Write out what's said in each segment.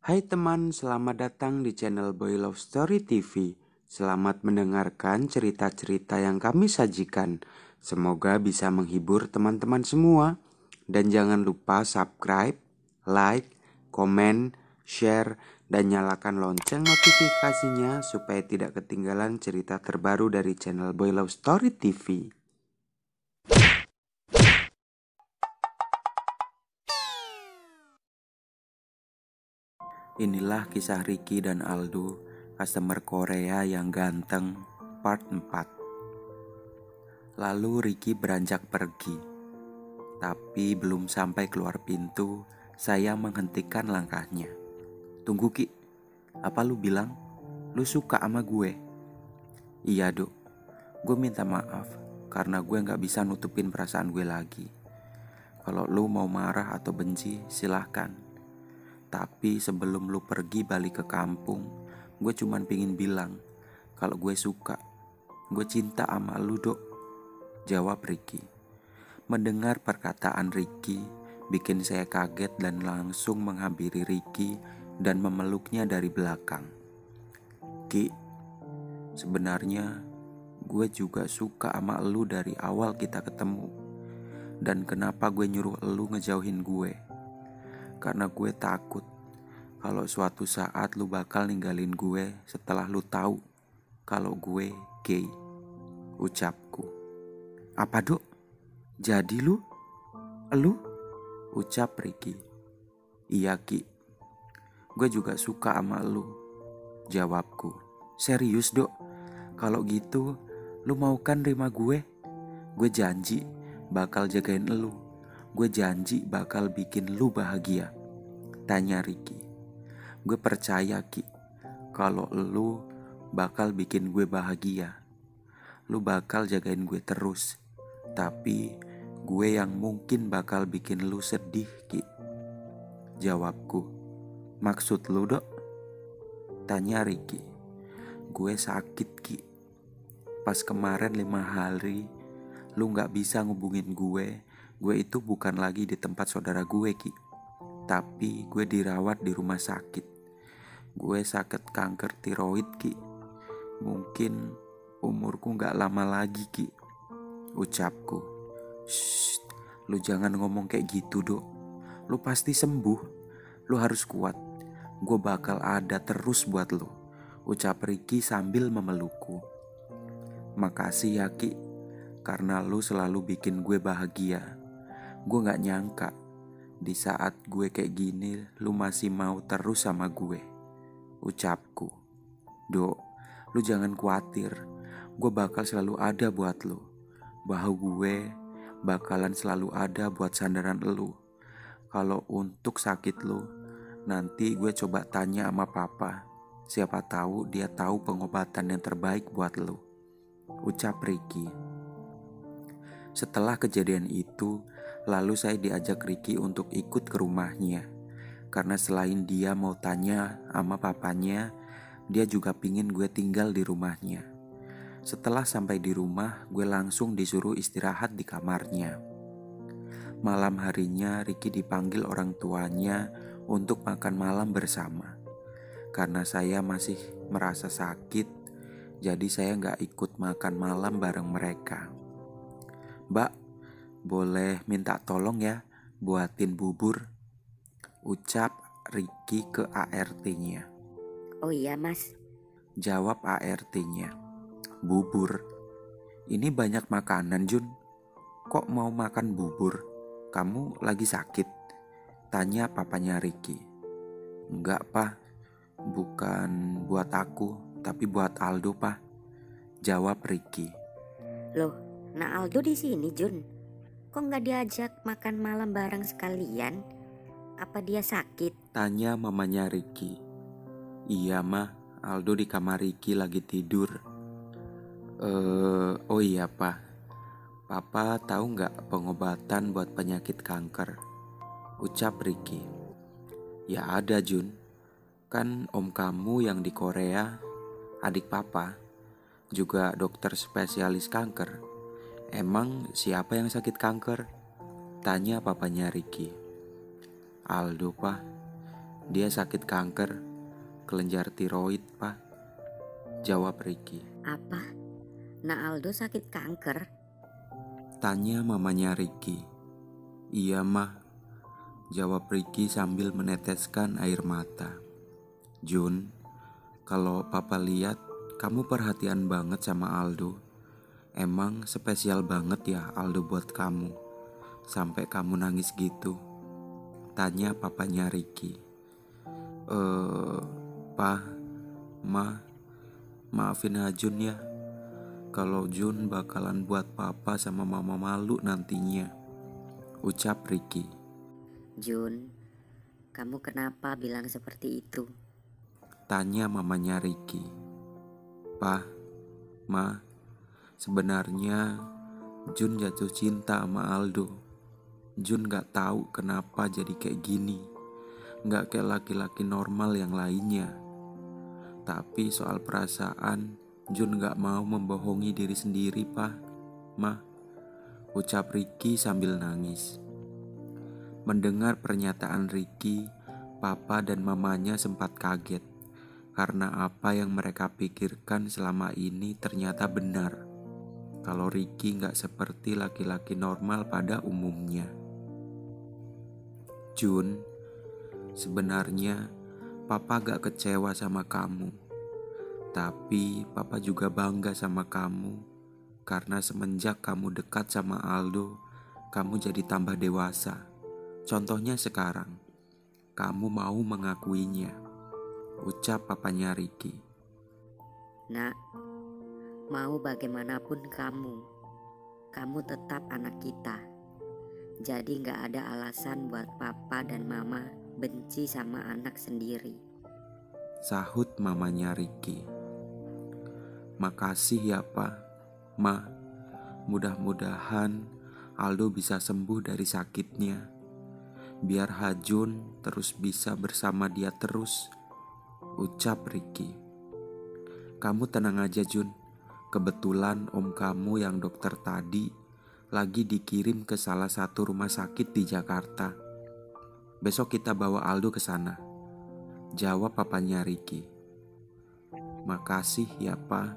Hai teman, selamat datang di channel Boy Love Story TV. Selamat mendengarkan cerita-cerita yang kami sajikan. Semoga bisa menghibur teman-teman semua. Dan jangan lupa subscribe, like, komen, share, dan nyalakan lonceng notifikasinya supaya tidak ketinggalan cerita terbaru dari channel Boy Love Story TV. Inilah kisah Ricky dan Aldo, customer Korea yang ganteng, part 4. Lalu Ricky beranjak pergi. Tapi belum sampai keluar pintu, saya menghentikan langkahnya. Tunggu Ki, apa lu bilang? Lu suka sama gue? Iya dok, gue minta maaf karena gue gak bisa nutupin perasaan gue lagi. Kalau lu mau marah atau benci, silahkan. Tapi sebelum lu pergi balik ke kampung, gue cuman pingin bilang kalau gue suka, gue cinta sama lu dok, jawab Ricky. Mendengar perkataan Ricky, bikin saya kaget dan langsung menghampiri Ricky dan memeluknya dari belakang. Ki, sebenarnya gue juga suka sama lu dari awal kita ketemu. Dan kenapa gue nyuruh lu ngejauhin gue? Karena gue takut kalau suatu saat lu bakal ninggalin gue setelah lu tahu kalau gue gay, ucapku. Apa dok? Jadi lu? Ucap Ricky. Iya Ki, gue juga suka sama lu, jawabku. Serius dok? Kalau gitu, lu mau kan terima gue? Gue janji bakal jagain lu. Gue janji bakal bikin lu bahagia, tanya Ricky. Gue percaya Ki, kalau lu bakal bikin gue bahagia. Lu bakal jagain gue terus. Tapi gue yang mungkin bakal bikin lu sedih Ki, jawabku. Maksud lu dok? Tanya Ricky. Gue sakit Ki. Pas kemarin 5 hari lu gak bisa ngubungin gue itu bukan lagi di tempat saudara gue Ki, tapi gue dirawat di rumah sakit. Gue sakit kanker tiroid Ki. Mungkin umurku gak lama lagi Ki, ucapku. Shh, lu jangan ngomong kayak gitu dok. Lu pasti sembuh. Lu harus kuat. Gue bakal ada terus buat lu, ucap Ricky sambil memelukku. Makasih ya Ki, karena lu selalu bikin gue bahagia. Gue gak nyangka di saat gue kayak gini lu masih mau terus sama gue, ucapku. Dok, lu jangan khawatir. Gue bakal selalu ada buat lu. Bahu gue bakalan selalu ada buat sandaran lu. Kalau untuk sakit lu, nanti gue coba tanya sama papa. Siapa tahu dia tahu pengobatan yang terbaik buat lu, ucap Ricky. Setelah kejadian itu, lalu saya diajak Ricky untuk ikut ke rumahnya. Karena selain dia mau tanya sama papanya, dia juga pingin gue tinggal di rumahnya. Setelah sampai di rumah, gue langsung disuruh istirahat di kamarnya. Malam harinya Ricky dipanggil orang tuanya untuk makan malam bersama. Karena saya masih merasa sakit, jadi saya gak ikut makan malam bareng mereka. Mbak, boleh minta tolong ya buatin bubur, ucap Ricky ke ART-nya. Oh iya mas, Jawab ART-nya. Bubur? Ini banyak makanan Jun. Kok mau makan bubur? Kamu lagi sakit? Tanya papanya Ricky. Enggak pak, bukan buat aku, tapi buat Aldo pak, jawab Ricky. loh, nah Aldo di sini Jun. Kok nggak diajak makan malam bareng sekalian? Apa dia sakit? Tanya mamanya Ricky. Iya mah, Aldo di kamar Ricky lagi tidur. Oh iya pak, papa tahu nggak pengobatan buat penyakit kanker? Ucap Ricky. Ya ada Jun, kan om kamu yang di Korea, adik papa, juga dokter spesialis kanker. Emang siapa yang sakit kanker? Tanya papanya Ricky. Aldo pak, Dia sakit kanker, kelenjar tiroid, Pak. Jawab Ricky. Apa? Nak Aldo sakit kanker? Tanya mamanya Ricky. Iya, Mah. Jawab Ricky sambil meneteskan air mata. Jun, kalau Papa lihat kamu perhatian banget sama Aldo. Emang spesial banget ya Aldo buat kamu, sampai kamu nangis gitu? Tanya papanya Ricky. Pa, Ma, maafin Jun ya. Kalau Jun bakalan buat Papa sama Mama malu nantinya, ucap Ricky. Jun, kamu kenapa bilang seperti itu? Tanya mamanya Ricky. Pa, Ma, sebenarnya Jun jatuh cinta sama Aldo. Jun gak tahu kenapa jadi kayak gini. Gak kayak laki-laki normal yang lainnya. Tapi soal perasaan, Jun gak mau membohongi diri sendiri, Pa, Ma, ucap Ricky sambil nangis. Mendengar pernyataan Ricky, Papa dan mamanya sempat kaget. Karena apa yang mereka pikirkan selama ini ternyata benar. Kalau Ricky gak seperti laki-laki normal pada umumnya. Jun, sebenarnya Papa gak kecewa sama kamu. Tapi Papa juga bangga sama kamu. Karena semenjak kamu dekat sama Aldo, kamu jadi tambah dewasa. Contohnya sekarang, kamu mau mengakuinya, ucap papanya Ricky. Nak, mau bagaimanapun kamu tetap anak kita. Jadi gak ada alasan buat Papa dan Mama benci sama anak sendiri, sahut mamanya Ricky. Makasih ya Pa, Ma. Mudah-mudahan Aldo bisa sembuh dari sakitnya. Biar Jun terus bisa bersama dia terus, ucap Ricky. Kamu tenang aja Jun. Kebetulan om kamu yang dokter tadi lagi dikirim ke salah satu rumah sakit di Jakarta. Besok kita bawa Aldo ke sana, jawab papanya Ricky. Makasih ya Pa,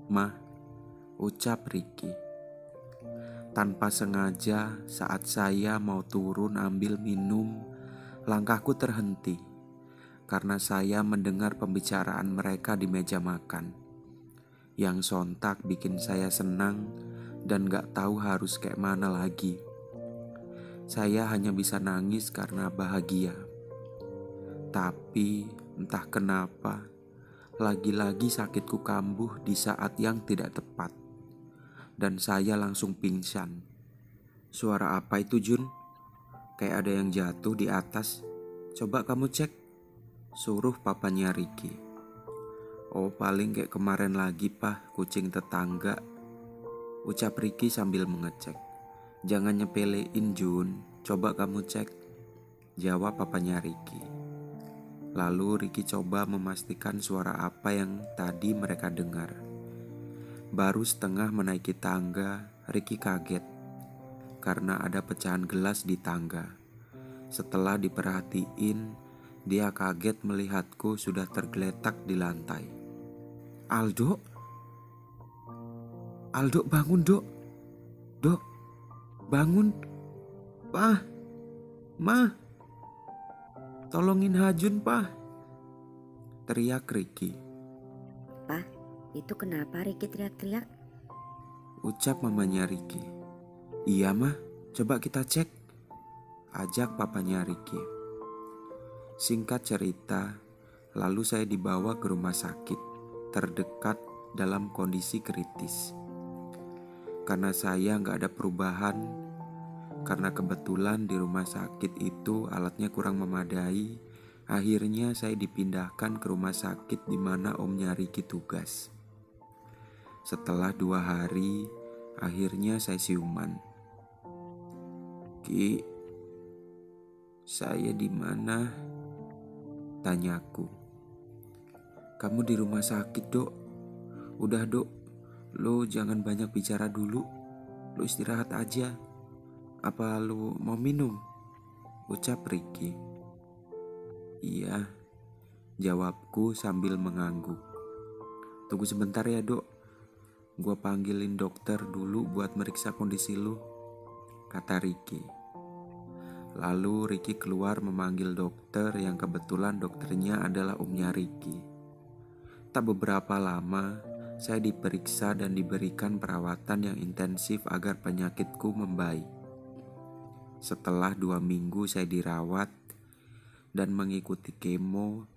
Ma, ucap Ricky. Tanpa sengaja saat saya mau turun ambil minum, langkahku terhenti karena saya mendengar pembicaraan mereka di meja makan, yang sontak bikin saya senang dan gak tahu harus kayak mana lagi. Saya hanya bisa nangis karena bahagia. Tapi entah kenapa, lagi-lagi sakitku kambuh di saat yang tidak tepat. Dan saya langsung pingsan. Suara apa itu Jun? Kayak ada yang jatuh di atas. Coba kamu cek, suruh papanya Ricky. Oh paling kayak kemarin lagi Pak, kucing tetangga, ucap Ricky sambil mengecek. Jangan nyepelein Jun, coba kamu cek, jawab papanya Ricky. Lalu Ricky coba memastikan suara apa yang tadi mereka dengar. Baru setengah menaiki tangga, Ricky kaget karena ada pecahan gelas di tangga. Setelah diperhatiin, dia kaget melihatku sudah tergeletak di lantai. Aldo bangun Dok. Dok, bangun. Pa, Ma, tolongin Jun Pa, teriak Ricky. Pa, itu kenapa Ricky teriak-teriak? Ucap mamanya Ricky. Iya mah, coba kita cek, ajak papanya Ricky. Singkat cerita, lalu saya dibawa ke rumah sakit terdekat dalam kondisi kritis. Karena saya gak ada perubahan, karena kebetulan di rumah sakit itu alatnya kurang memadai, akhirnya saya dipindahkan ke rumah sakit di mana omnya Ricky tugas. Setelah 2 hari, akhirnya saya siuman. Ki, saya di mana? Tanyaku. Kamu di rumah sakit Dok. Udah Dok, lo jangan banyak bicara dulu. Lo istirahat aja. Apa lo mau minum? Ucap Ricky. Iya, jawabku sambil mengangguk. Tunggu sebentar ya dok, gua panggilin dokter dulu buat meriksa kondisi lu, kata Ricky. Lalu Ricky keluar memanggil dokter yang kebetulan dokternya adalah omnya Ricky. Tak beberapa lama, saya diperiksa dan diberikan perawatan yang intensif agar penyakitku membaik. Setelah 2 minggu saya dirawat dan mengikuti kemo,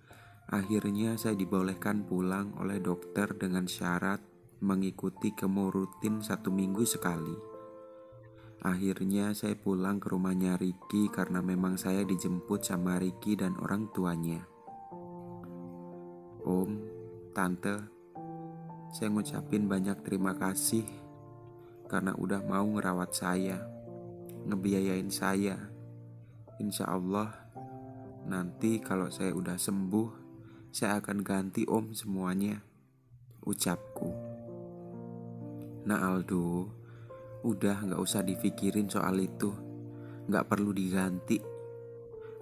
akhirnya saya dibolehkan pulang oleh dokter dengan syarat mengikuti kemo rutin 1 minggu sekali. Akhirnya saya pulang ke rumahnya Ricky karena memang saya dijemput sama Ricky dan orang tuanya. Om, Tante, saya ngucapin banyak terima kasih karena udah mau ngerawat saya, ngebiayain saya. Insya Allah, nanti kalau saya udah sembuh, saya akan ganti om semuanya, ucapku. Nah Aldo, udah gak usah dipikirin soal itu, gak perlu diganti.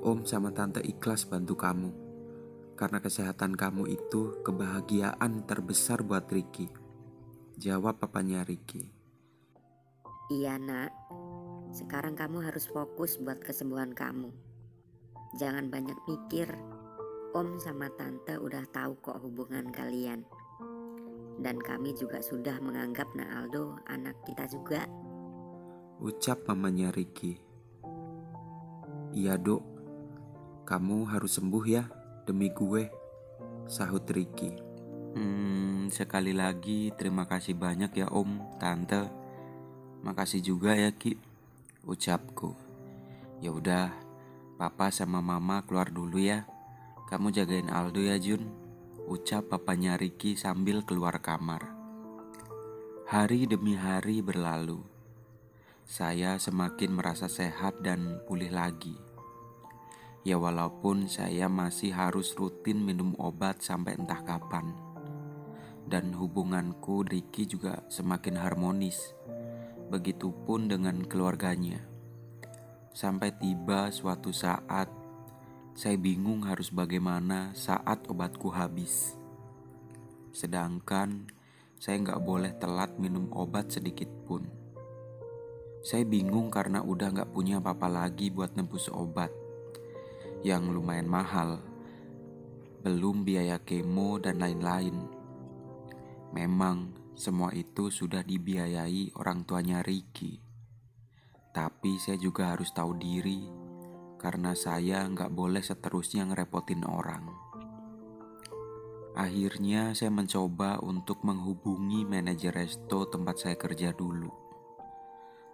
Om sama tante ikhlas bantu kamu, karena kesehatan kamu itu kebahagiaan terbesar buat Ricky, jawab papanya Ricky. Iya nak, sekarang kamu harus fokus buat kesembuhan kamu. Jangan banyak mikir. Om sama tante udah tahu kok hubungan kalian. Dan kami juga sudah menganggap Nak Aldo anak kita juga, ucap mamanya Ricky. Iya dok, kamu harus sembuh ya demi gue, sahut Ricky. Sekali lagi terima kasih banyak ya om, tante. Makasih juga ya Ki, ucapku. Ya udah, papa sama mama keluar dulu ya. Kamu jagain Aldo ya Jun, ucap papanya Ricky sambil keluar kamar. Hari demi hari berlalu. Saya semakin merasa sehat dan pulih lagi. Ya walaupun saya masih harus rutin minum obat sampai entah kapan. Dan hubunganku Ricky juga semakin harmonis. Begitupun dengan keluarganya. Sampai tiba suatu saat, saya bingung harus bagaimana saat obatku habis. Sedangkan saya gak boleh telat minum obat sedikit pun. Saya bingung karena udah gak punya apa-apa lagi buat nebus obat yang lumayan mahal, belum biaya kemo dan lain-lain. Memang semua itu sudah dibiayai orang tuanya Ricky. Tapi saya juga harus tahu diri, karena saya gak boleh seterusnya ngerepotin orang. Akhirnya saya mencoba untuk menghubungi manajer resto tempat saya kerja dulu.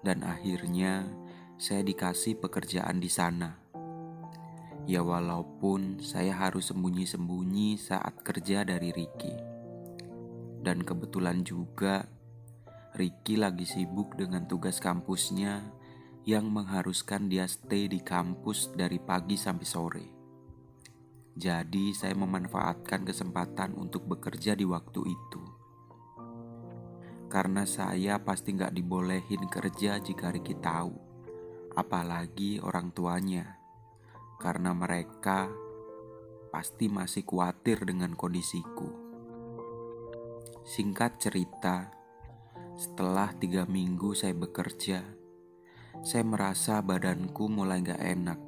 Dan akhirnya saya dikasih pekerjaan di sana. Ya walaupun saya harus sembunyi-sembunyi saat kerja dari Ricky. Dan kebetulan juga Ricky lagi sibuk dengan tugas kampusnya yang mengharuskan dia stay di kampus dari pagi sampai sore. Jadi saya memanfaatkan kesempatan untuk bekerja di waktu itu. Karena saya pasti gak dibolehin kerja jika Ricky tahu, apalagi orang tuanya. Karena mereka pasti masih khawatir dengan kondisiku. Singkat cerita, setelah 3 minggu saya bekerja, saya merasa badanku mulai gak enak.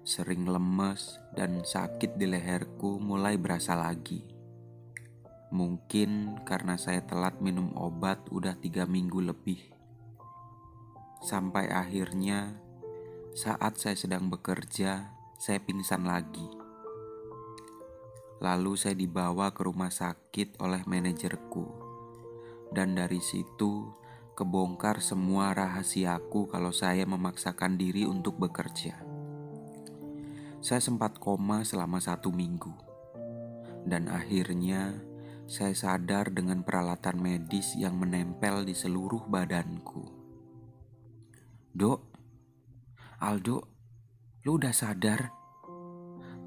Sering lemes dan sakit di leherku mulai berasa lagi. Mungkin karena saya telat minum obat udah 3 minggu lebih. Sampai akhirnya saat saya sedang bekerja, saya pingsan lagi. Lalu saya dibawa ke rumah sakit oleh manajerku. Dan dari situ kebongkar semua rahasiaku kalau saya memaksakan diri untuk bekerja. Saya sempat koma selama 1 minggu. Dan akhirnya saya sadar dengan peralatan medis yang menempel di seluruh badanku. Dok, Aldo, lu udah sadar?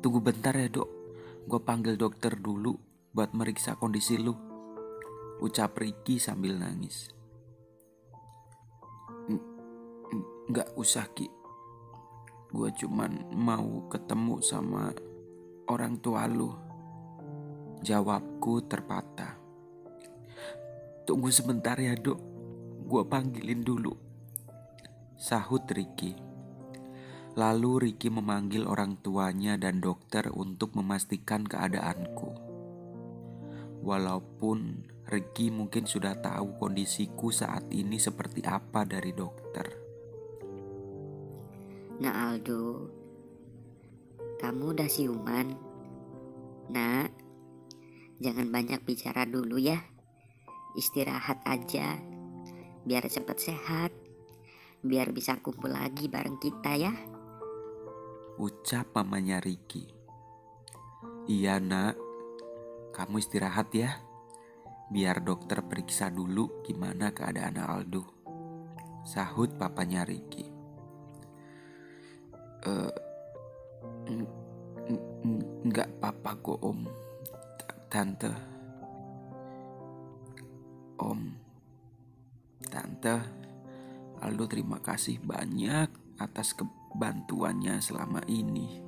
Tunggu bentar ya dok, gue panggil dokter dulu buat meriksa kondisi lu, ucap Ricky sambil nangis. Nggak usah Ki, gue cuman mau ketemu sama orang tua lu. Jawabku terpatah. Tunggu sebentar ya dok, gua panggilin dulu, sahut Ricky. Lalu Ricky memanggil orang tuanya dan dokter untuk memastikan keadaanku. Walaupun Ricky mungkin sudah tahu kondisiku saat ini seperti apa dari dokter. Nak Aldo, kamu udah siuman? Nak, jangan banyak bicara dulu ya. Istirahat aja, biar cepat sehat. Biar bisa kumpul lagi bareng kita ya. Ucap mamanya Ricky. Iya nak, kamu istirahat ya. Biar dokter periksa dulu gimana keadaan Aldo, sahut papanya Ricky. Enggak apa-apa kok om, tante. Om, tante, Aldo terima kasih banyak atas kebantuannya selama ini.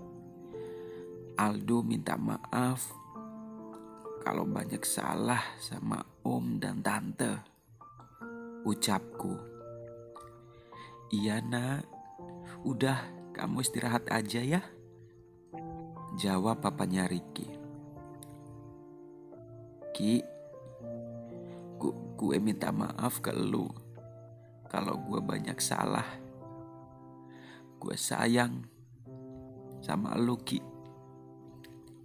Aldo minta maaf kalau banyak salah sama om dan tante, ucapku. Iya nak, udah kamu istirahat aja ya, jawab papanya Ricky. Ki, gue minta maaf ke lu kalau gue banyak salah. Gue sayang sama lu Ki.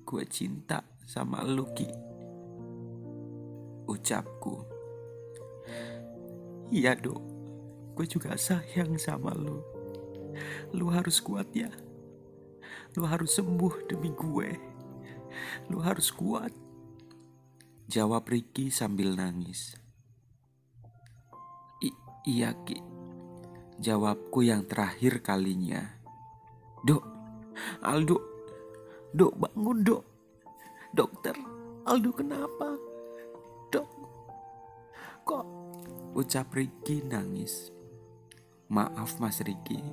Gue cinta sama lu Ki, ucapku. Iya dok, gue juga sayang sama lu. Lu harus kuat ya. Lu harus sembuh demi gue. Lu harus kuat, jawab Ricky sambil nangis. Iya Ki, jawabku yang terakhir kalinya. Dok, Aldo, dok bangun dok. Dokter, Aldo kenapa? Dok, kok? Ucap Ricky nangis. Maaf Mas Ricky,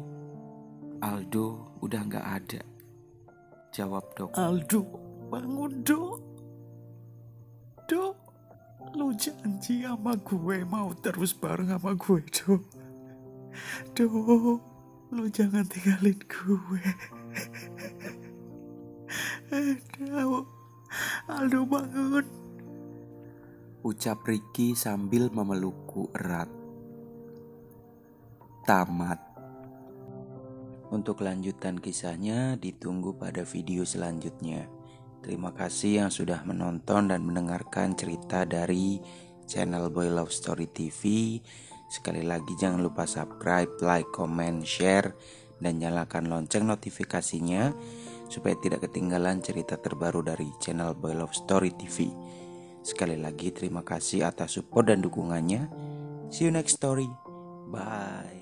Aldo udah gak ada, jawab dok. Aldo, bangun dok. Dok, lu janji sama gue mau terus bareng sama gue dok. Dok, lu jangan tinggalin gue. Dok, Aldo bangun, ucap Ricky sambil memelukku erat. Tamat. Untuk lanjutan kisahnya ditunggu pada video selanjutnya. Terima kasih yang sudah menonton dan mendengarkan cerita dari channel Boy Love Story TV. Sekali lagi jangan lupa subscribe, like, comment, share, dan nyalakan lonceng notifikasinya supaya tidak ketinggalan cerita terbaru dari channel Boy Love Story TV. Sekali lagi terima kasih atas support dan dukungannya. See you next story. Bye.